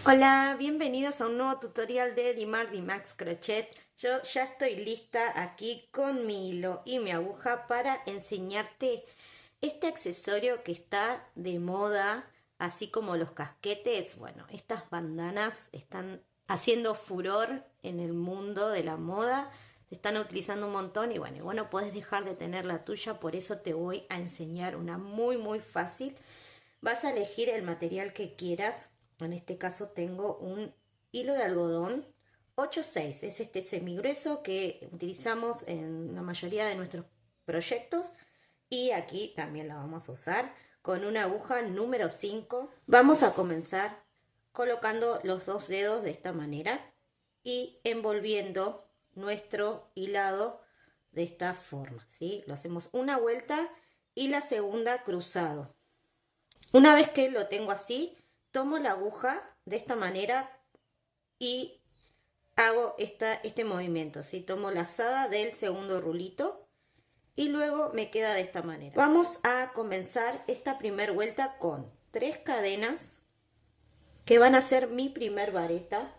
Hola, bienvenidos a un nuevo tutorial de Dimar Dimax Crochet. Yo ya estoy lista aquí con mi hilo y mi aguja para enseñarte este accesorio que está de moda, así como los casquetes. Bueno, estas bandanas están haciendo furor en el mundo de la moda, se están utilizando un montón y bueno, puedes dejar de tener la tuya, por eso te voy a enseñar una muy fácil. Vas a elegir el material que quieras. En este caso tengo un hilo de algodón 8/6. Es este semigrueso que utilizamos en la mayoría de nuestros proyectos. Y aquí también la vamos a usar con una aguja número 5. Vamos a comenzar colocando los dos dedos de esta manera y envolviendo nuestro hilado de esta forma, ¿sí? Lo hacemos una vuelta y la segunda cruzado. Una vez que lo tengo así, tomo la aguja de esta manera y hago este movimiento, ¿sí? Tomo la lazada del segundo rulito y luego me queda de esta manera. Vamos a comenzar esta primera vuelta con 3 cadenas que van a ser mi primer vareta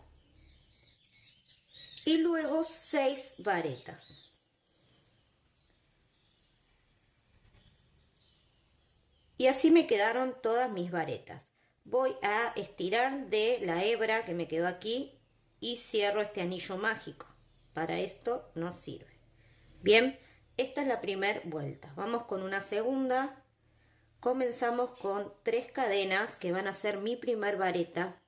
y luego 6 varetas. Y así me quedaron todas mis varetas. Voy a estirar de la hebra que me quedó aquí y cierro este anillo mágico. Para esto no sirve. Bien, esta es la primera vuelta. Vamos con una segunda. Comenzamos con 3 cadenas que van a ser mi primer vareta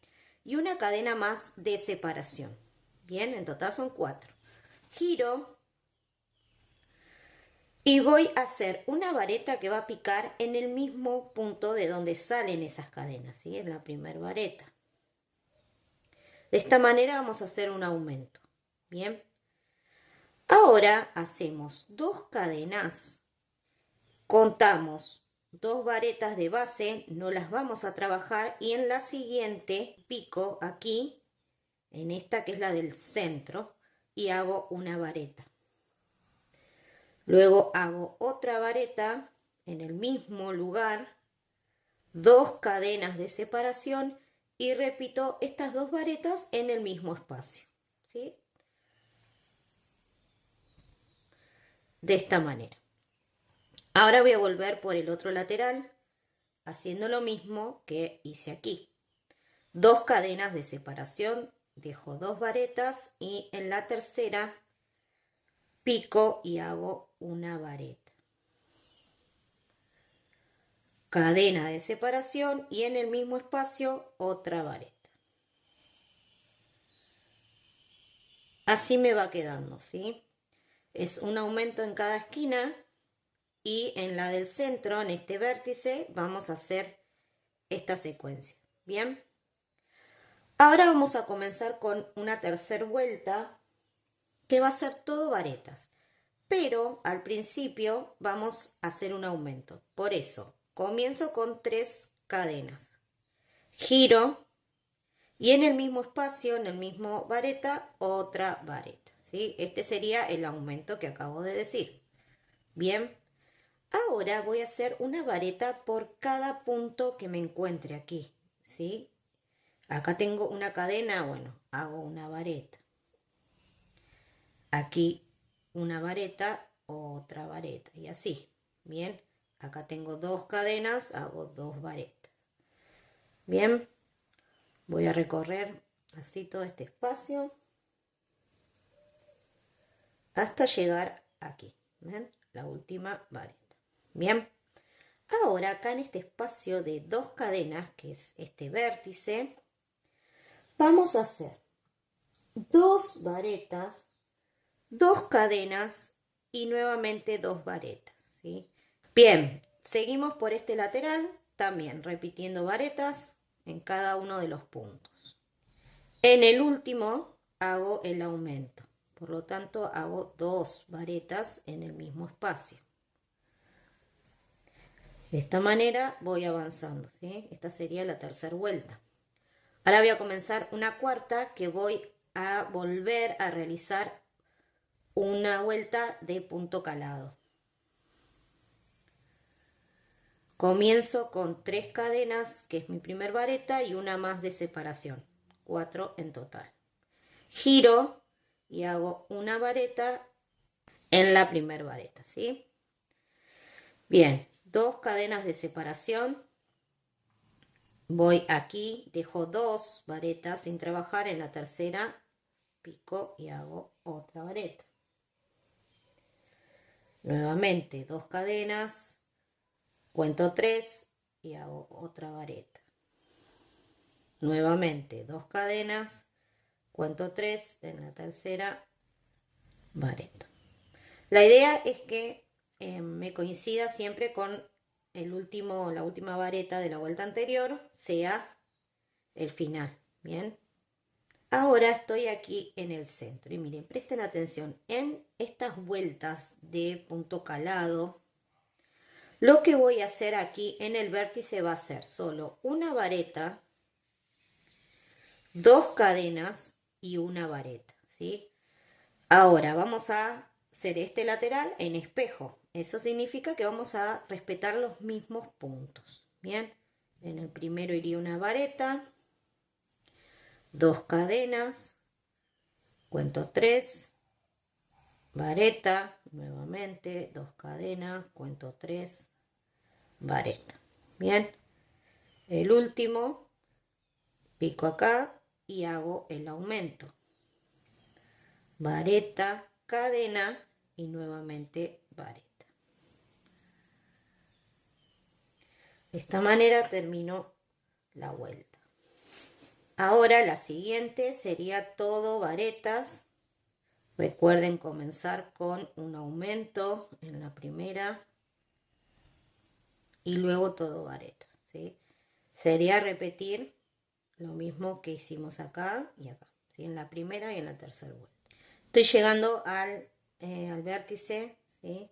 y una cadena más de separación. Bien, en total son 4. Giro y voy a hacer una vareta que va a picar en el mismo punto de donde salen esas cadenas, ¿sí? Es la primera vareta. De esta manera vamos a hacer un aumento. Bien. Ahora hacemos 2 cadenas. Contamos 2 varetas de base, no las vamos a trabajar y en la siguiente pico aquí, en esta que es la del centro, y hago una vareta. Luego hago otra vareta en el mismo lugar, 2 cadenas de separación y repito estas 2 varetas en el mismo espacio, ¿sí? De esta manera. Ahora voy a volver por el otro lateral haciendo lo mismo que hice aquí. 2 cadenas de separación, dejo 2 varetas y en la tercera pico y hago una vareta. Cadena de separación y en el mismo espacio otra vareta. Así me va quedando, ¿sí? Es un aumento en cada esquina y en la del centro, en este vértice, vamos a hacer esta secuencia. Bien. Ahora vamos a comenzar con una tercera vuelta que va a ser todo varetas. Pero al principio vamos a hacer un aumento. Por eso, comienzo con 3 cadenas. Giro y en el mismo espacio, en el mismo vareta, otra vareta, ¿sí? Este sería el aumento que acabo de decir. Bien, ahora voy a hacer una vareta por cada punto que me encuentre aquí, ¿sí? Acá tengo una cadena, bueno, hago una vareta. Aquí una vareta, otra vareta y así. Bien, acá tengo 2 cadenas, hago 2 varetas. Bien, voy a recorrer así todo este espacio hasta llegar aquí. ¿Ven? La última vareta. Bien, ahora acá en este espacio de 2 cadenas, que es este vértice, vamos a hacer 2 varetas, 2 cadenas y nuevamente 2 varetas, ¿sí? Bien, seguimos por este lateral, también repitiendo varetas en cada uno de los puntos. En el último hago el aumento, por lo tanto hago 2 varetas en el mismo espacio. De esta manera voy avanzando, ¿sí? Esta sería la tercera vuelta. Ahora voy a comenzar una cuarta que voy a volver a realizar una vuelta de punto calado. Comienzo con 3 cadenas, que es mi primer vareta, y una más de separación. 4 en total. Giro y hago una vareta en la primera vareta, ¿sí? Bien, 2 cadenas de separación. Voy aquí, dejo 2 varetas sin trabajar, en la tercera pico y hago otra vareta. Nuevamente 2 cadenas, cuento 3 y hago otra vareta. Nuevamente 2 cadenas, cuento 3 en la tercera vareta. La idea es que me coincida siempre con la última vareta de la vuelta anterior, sea el final. Bien. Ahora estoy aquí en el centro y miren, presten atención, en estas vueltas de punto calado, lo que voy a hacer aquí en el vértice va a ser solo una vareta, 2 cadenas y una vareta, ¿sí? Ahora vamos a hacer este lateral en espejo. Eso significa que vamos a respetar los mismos puntos. Bien, en el primero iría una vareta, 2 cadenas, cuento 3, vareta, nuevamente 2 cadenas, cuento 3, vareta. Bien, el último, pico acá y hago el aumento. Vareta, cadena y nuevamente vareta. De esta manera termino la vuelta. Ahora la siguiente sería todo varetas. Recuerden comenzar con un aumento en la primera y luego todo varetas, ¿sí? Sería repetir lo mismo que hicimos acá y acá, ¿sí? En la primera y en la tercera vuelta. Estoy llegando al vértice, ¿sí?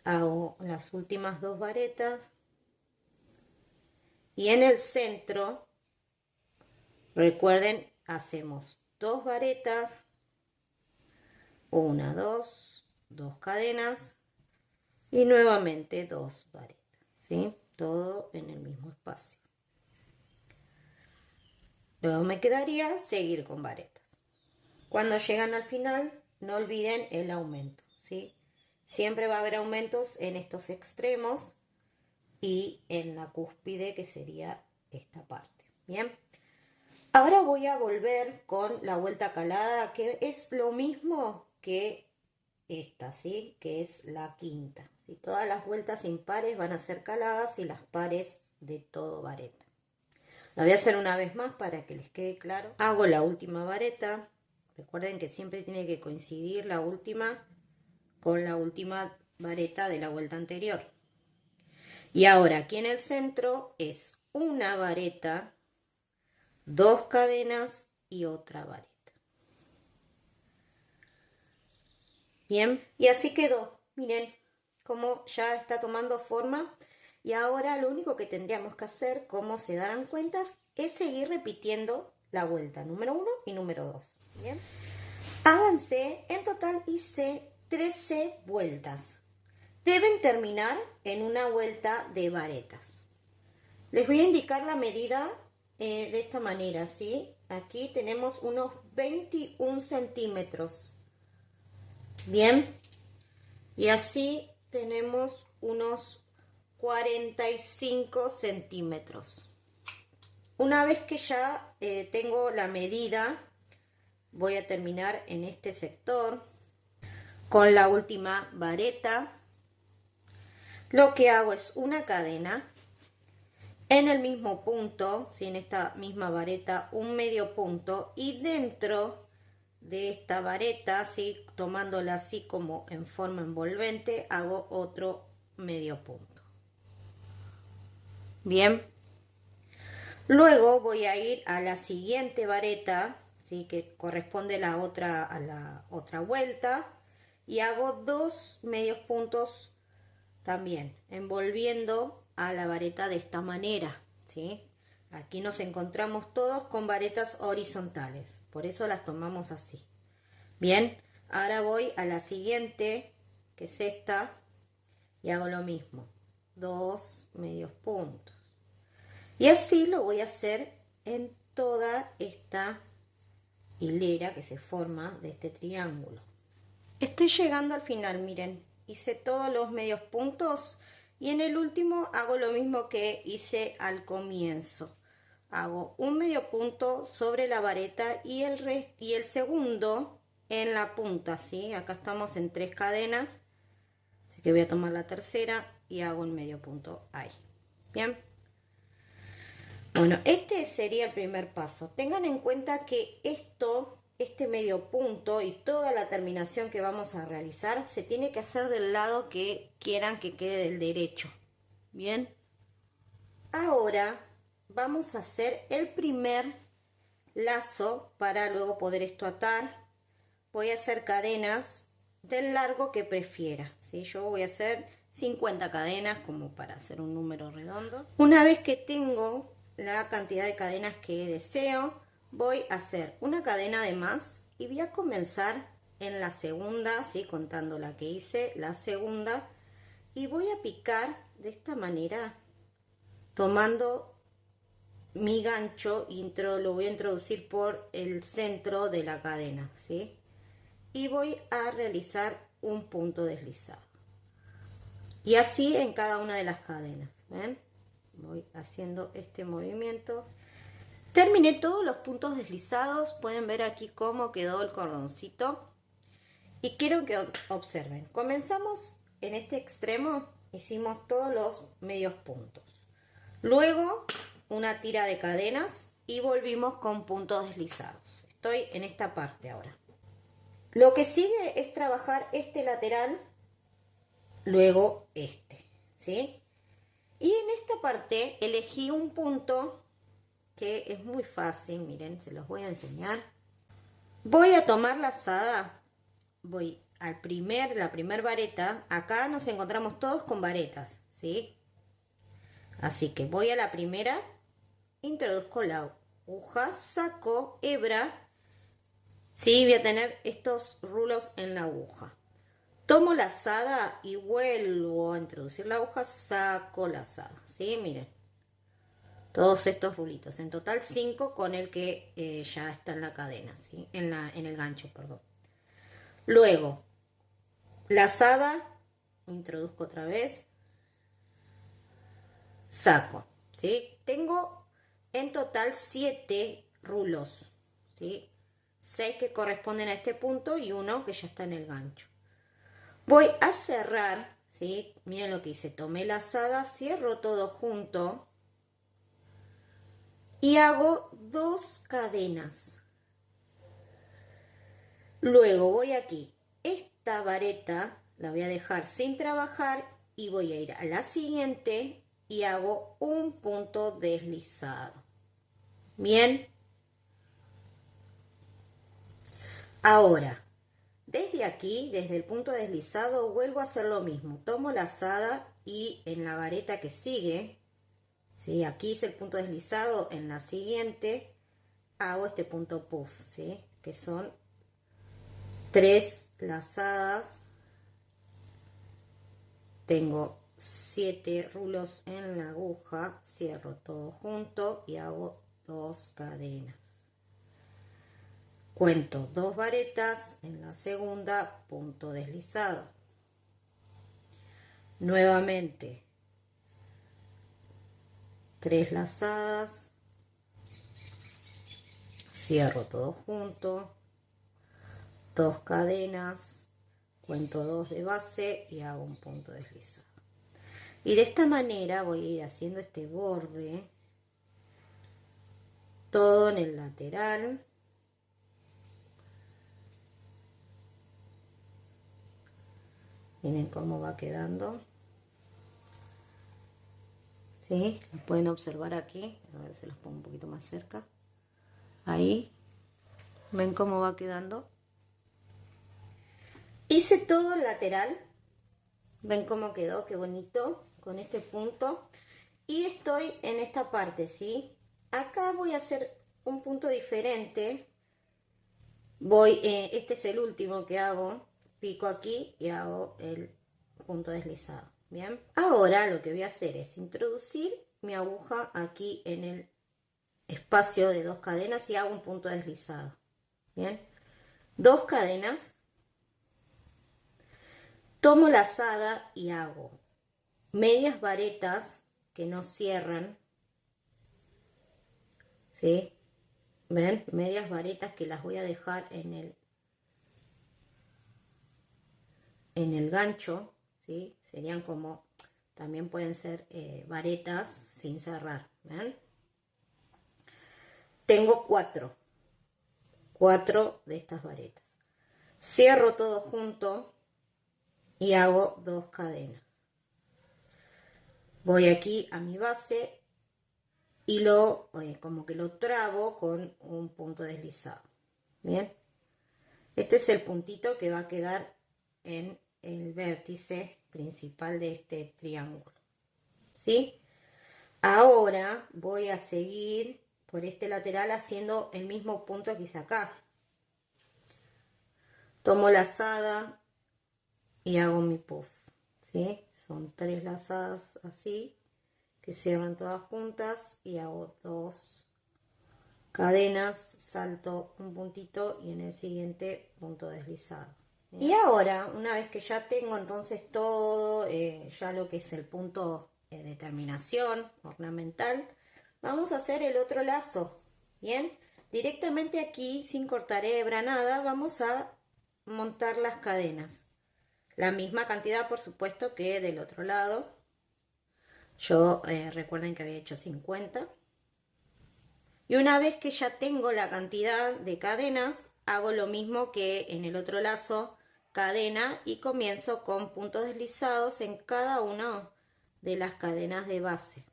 Hago las últimas 2 varetas y en el centro, recuerden, hacemos 2 varetas, 1, 2, 2 cadenas y nuevamente 2 varetas, ¿sí? Todo en el mismo espacio. Luego me quedaría seguir con varetas. Cuando llegan al final, no olviden el aumento, ¿sí? Siempre va a haber aumentos en estos extremos y en la cúspide, que sería esta parte. Bien. Ahora voy a volver con la vuelta calada, que es lo mismo que esta, ¿sí? Que es la quinta, ¿sí? Todas las vueltas impares van a ser caladas y las pares de todo vareta. La voy a hacer una vez más para que les quede claro. Hago la última vareta. Recuerden que siempre tiene que coincidir la última con la última vareta de la vuelta anterior. Y ahora aquí en el centro es una vareta, 2 cadenas y otra vareta. Bien, y así quedó. Miren cómo ya está tomando forma. Y ahora lo único que tendríamos que hacer, como se darán cuenta, es seguir repitiendo la vuelta número 1 y número 2. Bien. Avancé, en total hice 13 vueltas. Deben terminar en una vuelta de varetas. Les voy a indicar la medida de esta manera, ¿sí? Aquí tenemos unos 21 centímetros. Bien. Y así tenemos unos 45 centímetros. Una vez que ya tengo la medida, voy a terminar en este sector con la última vareta. Lo que hago es una cadena en el mismo punto, ¿sí? En esta misma vareta, un medio punto, y dentro de esta vareta, ¿sí? Tomándola así como en forma envolvente, hago otro medio punto. Bien. Luego voy a ir a la siguiente vareta, ¿sí? Que corresponde a la otra vuelta, y hago 2 medios puntos también, envolviendo a la vareta de esta manera, ¿sí? Aquí nos encontramos todos con varetas horizontales, por eso las tomamos así. Bien, ahora voy a la siguiente, que es esta, y hago lo mismo, 2 medios puntos. Y así lo voy a hacer en toda esta hilera que se forma de este triángulo. Estoy llegando al final, miren, hice todos los medios puntos y en el último hago lo mismo que hice al comienzo. Hago un medio punto sobre la vareta y el segundo en la punta, ¿sí? Acá estamos en 3 cadenas, así que voy a tomar la tercera y hago un medio punto ahí. Bien. Bueno, este sería el primer paso. Tengan en cuenta que este medio punto y toda la terminación que vamos a realizar se tiene que hacer del lado que quieran que quede del derecho. Bien. Ahora vamos a hacer el primer lazo para luego poder esto atar. Voy a hacer cadenas del largo que prefiera, ¿sí? Yo voy a hacer 50 cadenas como para hacer un número redondo. Una vez que tengo la cantidad de cadenas que deseo, voy a hacer una cadena de más y voy a comenzar en la segunda, ¿sí? Contando la que hice, la segunda, y voy a picar de esta manera, tomando mi gancho, lo voy a introducir por el centro de la cadena, ¿sí? Y voy a realizar un punto deslizado. Y así en cada una de las cadenas, ¿ven? Voy haciendo este movimiento. Terminé todos los puntos deslizados. Pueden ver aquí cómo quedó el cordoncito. Y quiero que observen. Comenzamos en este extremo. Hicimos todos los medios puntos. Luego una tira de cadenas y volvimos con puntos deslizados. Estoy en esta parte ahora. Lo que sigue es trabajar este lateral, luego este, ¿sí? Y en esta parte elegí un punto que es muy fácil, miren, se los voy a enseñar. Voy a tomar la lazada, voy la primer vareta, acá nos encontramos todos con varetas, ¿sí? Así que voy a la primera, introduzco la aguja, saco hebra. Sí, voy a tener estos rulos en la aguja. Tomo la lazada y vuelvo a introducir la aguja, saco la lazada. ¿Sí? Miren. Todos estos rulitos. En total 5 con el que ya está en la cadena. ¿Sí? En el gancho, perdón. Luego, lazada, introduzco otra vez. Saco. ¿Sí? Tengo en total 7 rulos. ¿Sí? 6 que corresponden a este punto y uno que ya está en el gancho. Voy a cerrar, ¿sí? Miren lo que hice, tomé la lazada, cierro todo junto y hago 2 cadenas. Luego voy aquí, esta vareta la voy a dejar sin trabajar y voy a ir a la siguiente y hago un punto deslizado. Bien. Ahora, desde aquí, desde el punto deslizado, vuelvo a hacer lo mismo. Tomo la lazada y en la vareta que sigue, ¿sí? Aquí hice el punto deslizado, en la siguiente hago este punto puff, ¿sí? Que son 3 lazadas. Tengo 7 rulos en la aguja, cierro todo junto y hago 2 cadenas. Cuento 2 varetas, en la segunda punto deslizado. Nuevamente 3 lazadas, cierro todo junto, 2 cadenas, cuento 2 de base y hago un punto deslizado. Y de esta manera voy a ir haciendo este borde todo en el lateral. Miren cómo va quedando. ¿Sí? Lo pueden observar aquí. A ver si los pongo un poquito más cerca. Ahí. ¿Ven cómo va quedando? Hice todo el lateral. ¿Ven cómo quedó? Qué bonito. Con este punto. Y estoy en esta parte, ¿sí? Acá voy a hacer un punto diferente. Este es el último que hago. Pico aquí y hago el punto deslizado. Bien, ahora lo que voy a hacer es introducir mi aguja aquí en el espacio de 2 cadenas y hago un punto deslizado. Bien, 2 cadenas, tomo la lazada y hago medias varetas que no cierran, ¿sí? ¿Ven? Medias varetas que las voy a dejar en el gancho, ¿sí? Serían como, también pueden ser varetas sin cerrar, ¿ven? Tengo 4 de estas varetas. Cierro todo junto y hago 2 cadenas. Voy aquí a mi base y como que lo trabo con un punto deslizado. Bien, este es el puntito que va a quedar en el vértice principal de este triángulo, ¿sí? Ahora voy a seguir por este lateral haciendo el mismo punto que hice acá. Tomo lazada y hago mi puff, ¿sí? Son 3 lazadas así que cierran todas juntas y hago 2 cadenas, salto un puntito y en el siguiente punto deslizado. Y ahora, una vez que ya tengo entonces todo, ya lo que es el punto de terminación ornamental, vamos a hacer el otro lazo. Bien, directamente aquí, sin cortar hebra, nada, vamos a montar las cadenas. La misma cantidad, por supuesto, que del otro lado. Yo recuerden que había hecho 50. Y una vez que ya tengo la cantidad de cadenas, hago lo mismo que en el otro lazo, cadena, y comienzo con puntos deslizados en cada una de las cadenas de base.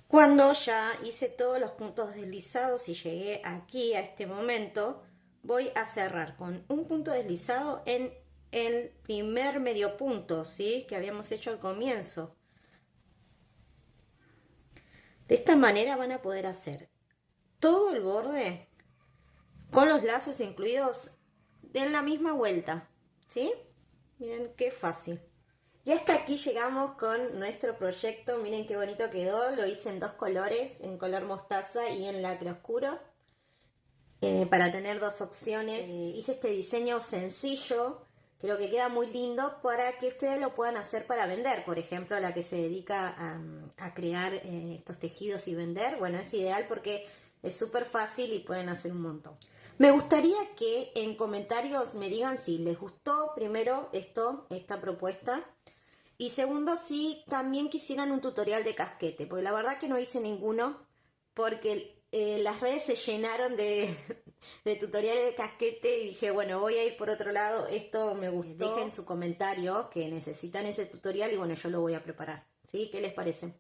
Cuando ya hice todos los puntos deslizados y llegué aquí a este momento, voy a cerrar con un punto deslizado en el primer medio punto, ¿sí? Que habíamos hecho al comienzo. De esta manera van a poder hacer todo el borde con los lazos incluidos en la misma vuelta, ¿sí? Miren qué fácil. Y hasta aquí llegamos con nuestro proyecto. Miren qué bonito quedó. Lo hice en 2 colores, en color mostaza y en lacre oscuro, para tener 2 opciones. Hice este diseño sencillo, creo que queda muy lindo para que ustedes lo puedan hacer para vender. Por ejemplo, la que se dedica a crear estos tejidos y vender, bueno, es ideal porque es súper fácil y pueden hacer un montón. Me gustaría que en comentarios me digan si les gustó primero esta propuesta, y segundo, si también quisieran un tutorial de casquete, porque la verdad que no hice ninguno, porque las redes se llenaron de tutoriales de casquete y dije, bueno, voy a ir por otro lado, esto me gustó. Dejen su comentario que necesitan ese tutorial y bueno, yo lo voy a preparar, ¿sí? ¿Qué les parece?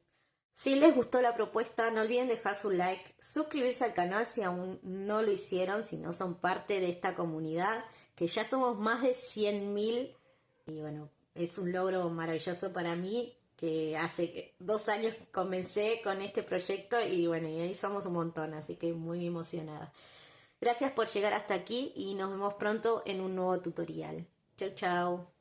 Si les gustó la propuesta, no olviden dejar su like, suscribirse al canal si aún no lo hicieron, si no son parte de esta comunidad, que ya somos más de 100.000 y bueno, es un logro maravilloso para mí, que hace 2 años comencé con este proyecto y bueno, y ahí somos un montón, así que muy emocionada. Gracias por llegar hasta aquí y nos vemos pronto en un nuevo tutorial. Chau, chau.